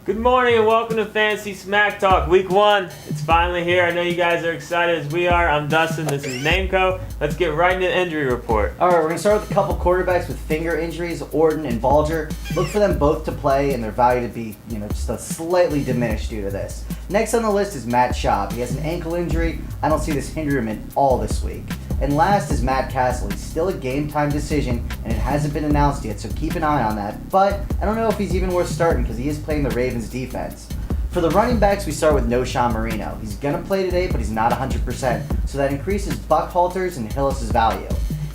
Good morning and welcome to Fantasy Smack Talk, Week 1. It's finally here. I know you guys are excited as we are. I'm Dustin. This is Nameco. Let's get right into the injury report. All right, we're going to start with a couple quarterbacks with finger injuries, Orton and Bulger. Look for them both to play and their value to be, just a slightly diminished due to this. Next on the list is Matt Schaub. He has an ankle injury. I don't see this hindering him at all this week. And last is Matt Castle. He's still a game-time decision, and it hasn't been announced yet, so keep an eye on that. But I don't know if he's even worth starting because he is playing the Ravens defense. For the running backs, we start with Knowshon Moreno. He's going to play today, but he's not 100%, so that increases Buckhalter's and Hillis' value.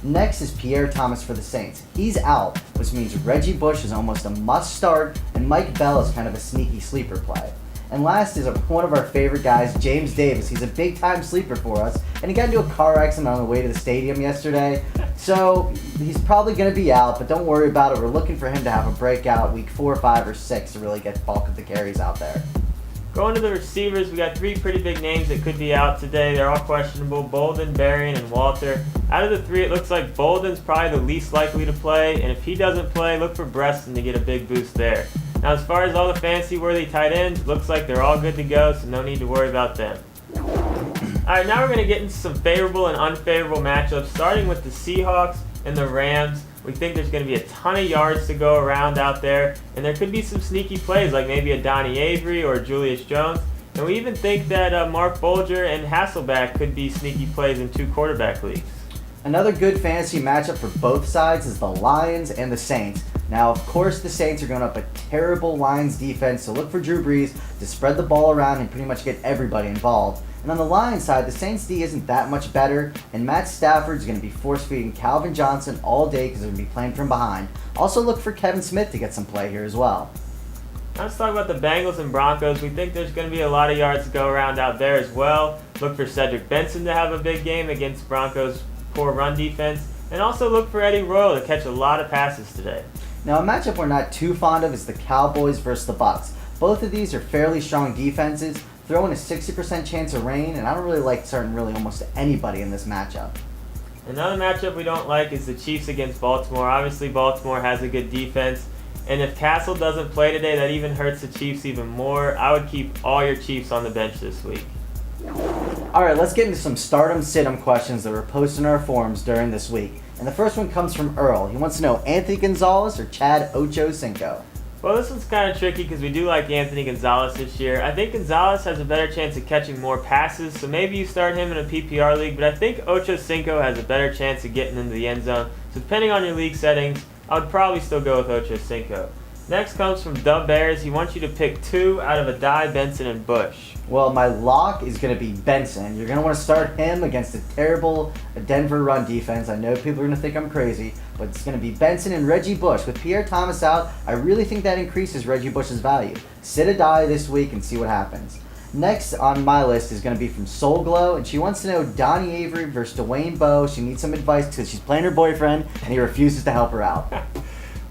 Next is Pierre Thomas for the Saints. He's out, which means Reggie Bush is almost a must-start, and Mike Bell is kind of a sneaky sleeper play. And last is one of our favorite guys, James Davis. He's a big-time sleeper for us, and he got into a car accident on the way to the stadium yesterday. So he's probably going to be out, but don't worry about it. We're looking for him to have a breakout week 4, 5, or 6 to really get the bulk of the carries out there. Going to the receivers, we got 3 pretty big names that could be out today. They're all questionable: Bolden, Berrien, and Walter. Out of the 3, it looks like Bolden's probably the least likely to play, and if he doesn't play, look for Breston to get a big boost there. Now, as far as all the fantasy-worthy tight ends, looks like they're all good to go, so no need to worry about them. Alright, now we're going to get into some favorable and unfavorable matchups, starting with the Seahawks and the Rams. We think there's going to be a ton of yards to go around out there, and there could be some sneaky plays like maybe a Donnie Avery or a Julius Jones. And we even think that Mark Bulger and Hasselbeck could be sneaky plays in 2 quarterback leagues. Another good fantasy matchup for both sides is the Lions and the Saints. Now, of course, the Saints are going up a terrible Lions defense, so look for Drew Brees to spread the ball around and pretty much get everybody involved. And on the Lions side, the Saints D isn't that much better, and Matt Stafford's going to be force-feeding Calvin Johnson all day because they're going to be playing from behind. Also look for Kevin Smith to get some play here as well. Now let's talk about the Bengals and Broncos. We think there's going to be a lot of yards to go around out there as well. Look for Cedric Benson to have a big game against Broncos' poor run defense. And also look for Eddie Royal to catch a lot of passes today. Now, a matchup we're not too fond of is the Cowboys versus the Bucks. Both of these are fairly strong defenses, throwing a 60% chance of rain, and I don't really like starting really almost anybody in this matchup. Another matchup we don't like is the Chiefs against Baltimore. Obviously, Baltimore has a good defense, and if Castle doesn't play today, that even hurts the Chiefs even more. I would keep all your Chiefs on the bench this week. Alright, let's get into some stardom sit-em questions that were posted in our forums during this week. And the first one comes from Earl. He wants to know Anthony Gonzalez or Chad Ochocinco. Well, this one's kind of tricky because we do like Anthony Gonzalez this year. I think Gonzalez has a better chance of catching more passes, so maybe you start him in a PPR league, but I think Ochocinco has a better chance of getting into the end zone. So depending on your league settings, I would probably still go with Ochocinco. Next comes from Dub Bears. He wants you to pick 2 out of Adai, Benson, and Bush. Well, my lock is going to be Benson. You're going to want to start him against a terrible Denver run defense. I know people are going to think I'm crazy, but it's going to be Benson and Reggie Bush. With Pierre Thomas out, I really think that increases Reggie Bush's value. Sit Adai this week and see what happens. Next on my list is going to be from Soul Glow, and she wants to know Donnie Avery versus Dwayne Bowe. She needs some advice because she's playing her boyfriend, and he refuses to help her out.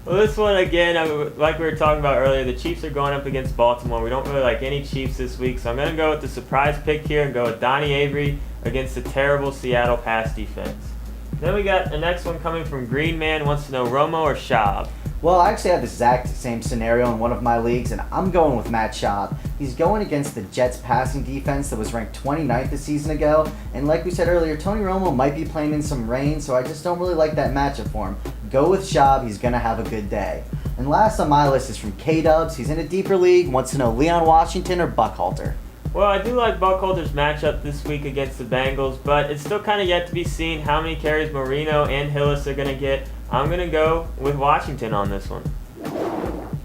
Well, this one, again, like we were talking about earlier, the Chiefs are going up against Baltimore. We don't really like any Chiefs this week, so I'm going to go with the surprise pick here and go with Donnie Avery against the terrible Seattle pass defense. Then we got the next one coming from Green Man, wants to know Romo or Schaub. Well, I actually have the exact same scenario in one of my leagues, and I'm going with Matt Schaub. He's going against the Jets passing defense that was ranked 29th a season ago, and like we said earlier, Tony Romo might be playing in some rain, so I just don't really like that matchup for him. Go with Schaub, he's going to have a good day. And last on my list is from K-Dubs. He's in a deeper league, wants to know Leon Washington or Buckhalter. Well, I do like Buckhalter's matchup this week against the Bengals, but it's still kind of yet to be seen how many carries Marino and Hillis are going to get. I'm going to go with Washington on this one.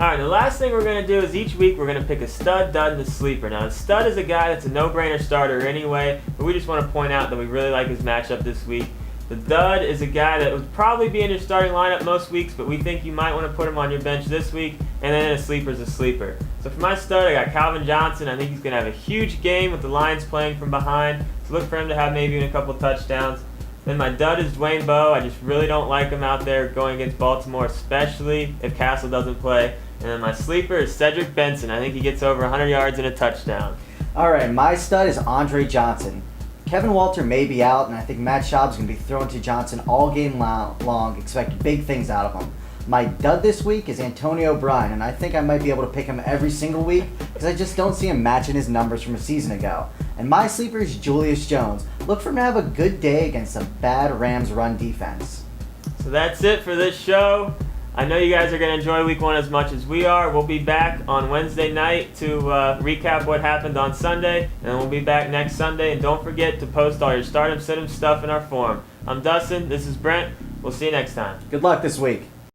Alright, the last thing we're going to do is each week we're going to pick a stud, dud, and a sleeper. Now, a stud is a guy that's a no-brainer starter anyway, but we just want to point out that we really like his matchup this week. The dud is a guy that would probably be in your starting lineup most weeks, but we think you might want to put him on your bench this week, and then a sleeper is a sleeper. So for my stud, I got Calvin Johnson. I think he's going to have a huge game with the Lions playing from behind, so look for him to have maybe even a couple touchdowns. Then my dud is Dwayne Bowe. I just really don't like him out there going against Baltimore, especially if Castle doesn't play. And then my sleeper is Cedric Benson. I think he gets over 100 yards and a touchdown. All right, my stud is Andre Johnson. Kevin Walter may be out, and I think Matt Schaub's going to be throwing to Johnson all game long. Expect big things out of him. My dud this week is Antonio Brown, and I think I might be able to pick him every single week because I just don't see him matching his numbers from a season ago. And my sleeper is Julius Jones. Look for him to have a good day against a bad Rams run defense. So that's it for this show. I know you guys are going to enjoy week 1 as much as we are. We'll be back on Wednesday night to recap what happened on Sunday, and then we'll be back next Sunday. And don't forget to post all your stardom, sit 'em stuff in our forum. I'm Dustin. This is Brent. We'll see you next time. Good luck this week.